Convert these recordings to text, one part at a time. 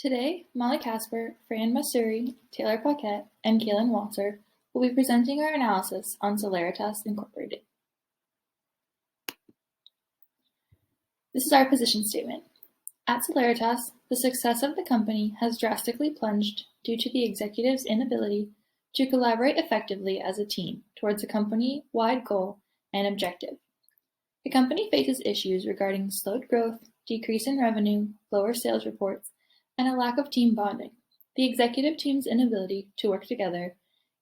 Today, Molly Casper, Fran Mauceri, Taylor Paquette, and Cailyn will be presenting our analysis on Celeritas Incorporated. This is our position statement. At Celeritas, the success of the company has drastically plunged due to the executives' inability to collaborate effectively as a team towards a company-wide goal and objective. The company faces issues regarding slowed growth, decrease in revenue, lower sales reports, and a lack of team bonding. The executive team's inability to work together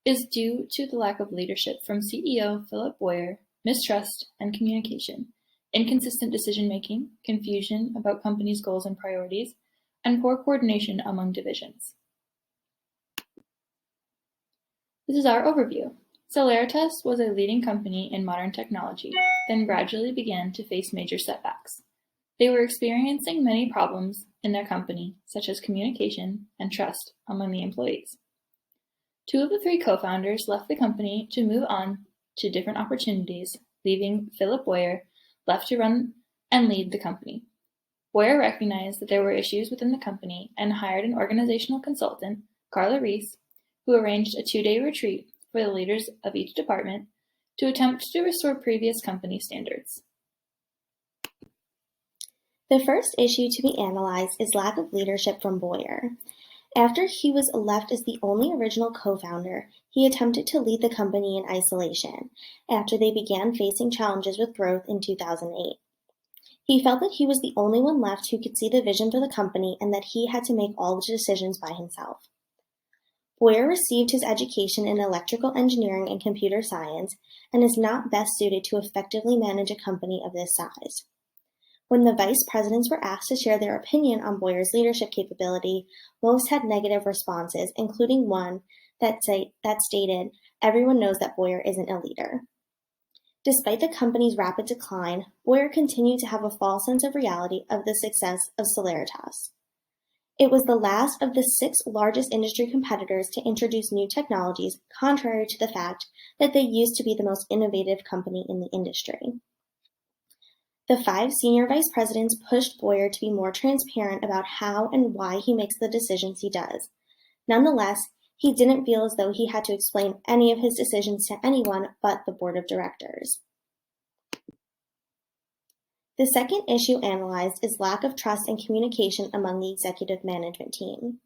is due to the lack of leadership from CEO Philip Boyer, mistrust and communication, inconsistent decision-making, confusion about company's goals and priorities, and poor coordination among divisions. This is our overview. Celeritas was a leading company in modern technology, then gradually began to face major setbacks. They were experiencing many problems in their company, such as communication and trust among the employees. Two of the three co-founders left the company to move on to different opportunities, leaving Philip Boyer left to run and lead the company. Boyer recognized that there were issues within the company and hired an organizational consultant, Carla Reese, who arranged a 2-day retreat for the leaders of each department to attempt to restore previous company standards. The first issue to be analyzed is lack of leadership from Boyer. After he was left as the only original co-founder, he attempted to lead the company in isolation after they began facing challenges with growth in 2008. He felt that he was the only one left who could see the vision for the company and that he had to make all the decisions by himself. Boyer received his education in electrical engineering and computer science and is not best suited to effectively manage a company of this size. When the vice presidents were asked to share their opinion on Boyer's leadership capability, most had negative responses, including one that stated, "Everyone knows that Boyer isn't a leader." Despite the company's rapid decline, Boyer continued to have a false sense of reality of the success of Celeritas. It was the last of the 6 largest industry competitors to introduce new technologies, contrary to the fact that they used to be the most innovative company in the industry. The 5 senior vice presidents pushed Boyer to be more transparent about how and why he makes the decisions he does. Nonetheless, he didn't feel as though he had to explain any of his decisions to anyone but the board of directors. The second issue analyzed is lack of trust and communication among the executive management team.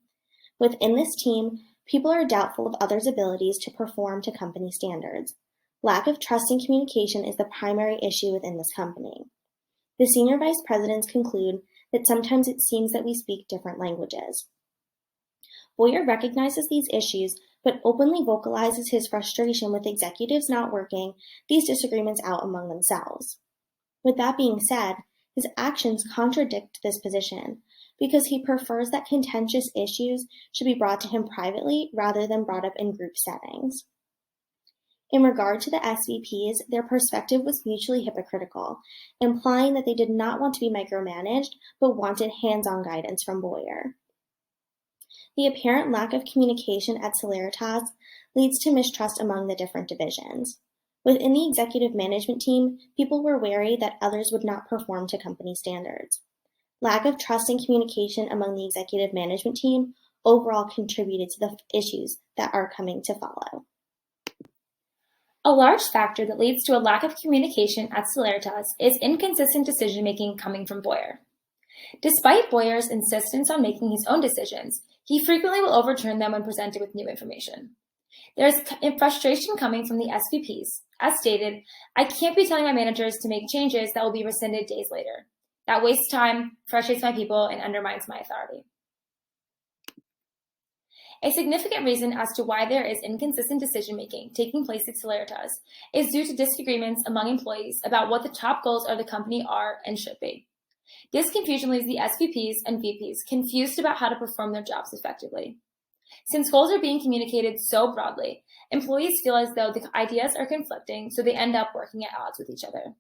Within this team, people are doubtful of others' abilities to perform to company standards. Lack of trust and communication is the primary issue within this company. The senior vice presidents conclude that sometimes it seems that we speak different languages. Boyer recognizes these issues, but openly vocalizes his frustration with executives not working these disagreements out among themselves. With that being said, his actions contradict this position because he prefers that contentious issues should be brought to him privately rather than brought up in group settings. In regard to the SVPs, their perspective was mutually hypocritical, implying that they did not want to be micromanaged, but wanted hands-on guidance from Boyer. The apparent lack of communication at Celeritas leads to mistrust among the different divisions. Within the executive management team, people were wary that others would not perform to company standards. Lack of trust and communication among the executive management team overall contributed to the issues that are coming to follow. A large factor that leads to a lack of communication at Celeritas is inconsistent decision-making coming from Boyer. Despite Boyer's insistence on making his own decisions, he frequently will overturn them when presented with new information. There is frustration coming from the SVPs. As stated, "I can't be telling my managers to make changes that will be rescinded days later. That wastes time, frustrates my people, and undermines my authority." A significant reason as to why there is inconsistent decision-making taking place at Celeritas is due to disagreements among employees about what the top goals of the company are and should be. This confusion leaves the SVPs and VPs confused about how to perform their jobs effectively. Since goals are being communicated so broadly, employees feel as though the ideas are conflicting, so they end up working at odds with each other.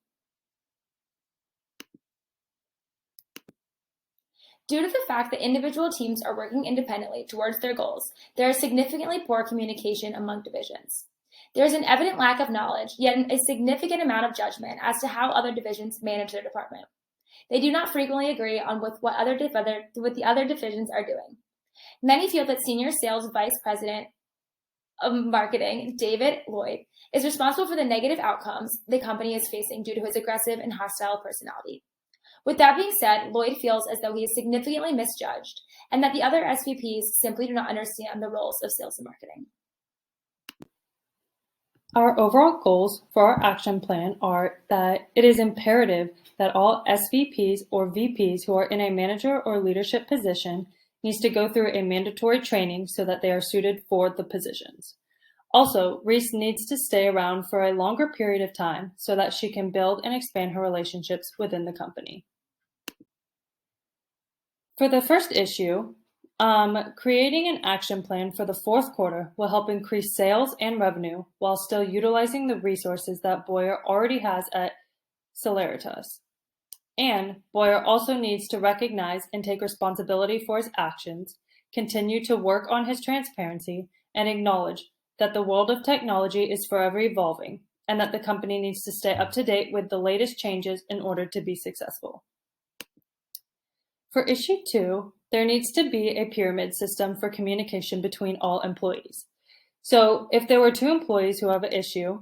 Due to the fact that individual teams are working independently towards their goals, there is significantly poor communication among divisions. There is an evident lack of knowledge, yet a significant amount of judgment as to how other divisions manage their department. They do not frequently agree on what the other divisions are doing. Many feel that Senior Sales Vice President of Marketing, David Lloyd, is responsible for the negative outcomes the company is facing due to his aggressive and hostile personality. With that being said, Lloyd feels as though he is significantly misjudged and that the other SVPs simply do not understand the roles of sales and marketing. Our overall goals for our action plan are that it is imperative that all SVPs or VPs who are in a manager or leadership position needs to go through a mandatory training so that they are suited for the positions. Also, Reese needs to stay around for a longer period of time so that she can build and expand her relationships within the company. For the first issue, creating an action plan for the fourth quarter will help increase sales and revenue while still utilizing the resources that Boyer already has at Celeritas. And Boyer also needs to recognize and take responsibility for his actions, continue to work on his transparency, and acknowledge that the world of technology is forever evolving and that the company needs to stay up to date with the latest changes in order to be successful. For issue 2, there needs to be a pyramid system for communication between all employees. So if there were 2 employees who have an issue,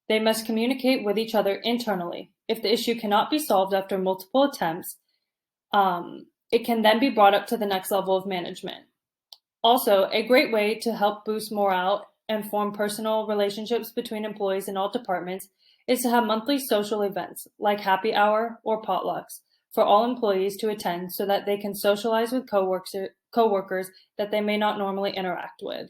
they must communicate with each other internally. If the issue cannot be solved after multiple attempts, it can then be brought up to the next level of management. Also, a great way to help boost morale and form personal relationships between employees in all departments is to have monthly social events like happy hour or potlucks for all employees to attend so that they can socialize with coworkers that they may not normally interact with.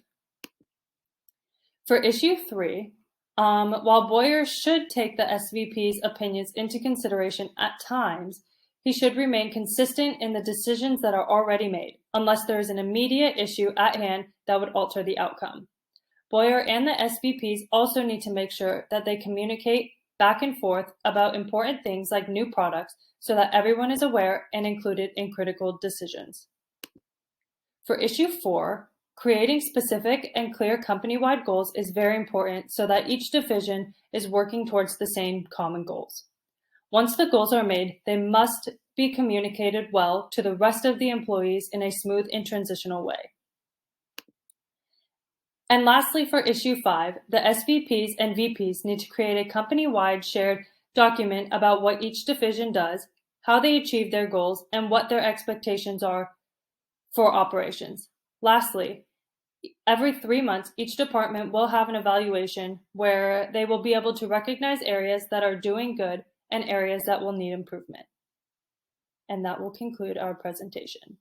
For issue 3, while Boyer should take the SVP's opinions into consideration at times, he should remain consistent in the decisions that are already made, unless there is an immediate issue at hand that would alter the outcome. Boyer and the SVPs also need to make sure that they communicate back and forth about important things like new products so that everyone is aware and included in critical decisions. For issue 4, creating specific and clear company-wide goals is very important so that each division is working towards the same common goals. Once the goals are made, they must be communicated well to the rest of the employees in a smooth and transitional way. And lastly, for issue 5, the SVPs and VPs need to create a company-wide shared document about what each division does, how they achieve their goals, and what their expectations are for operations. Lastly, every 3 months, each department will have an evaluation where they will be able to recognize areas that are doing good and areas that will need improvement. And that will conclude our presentation.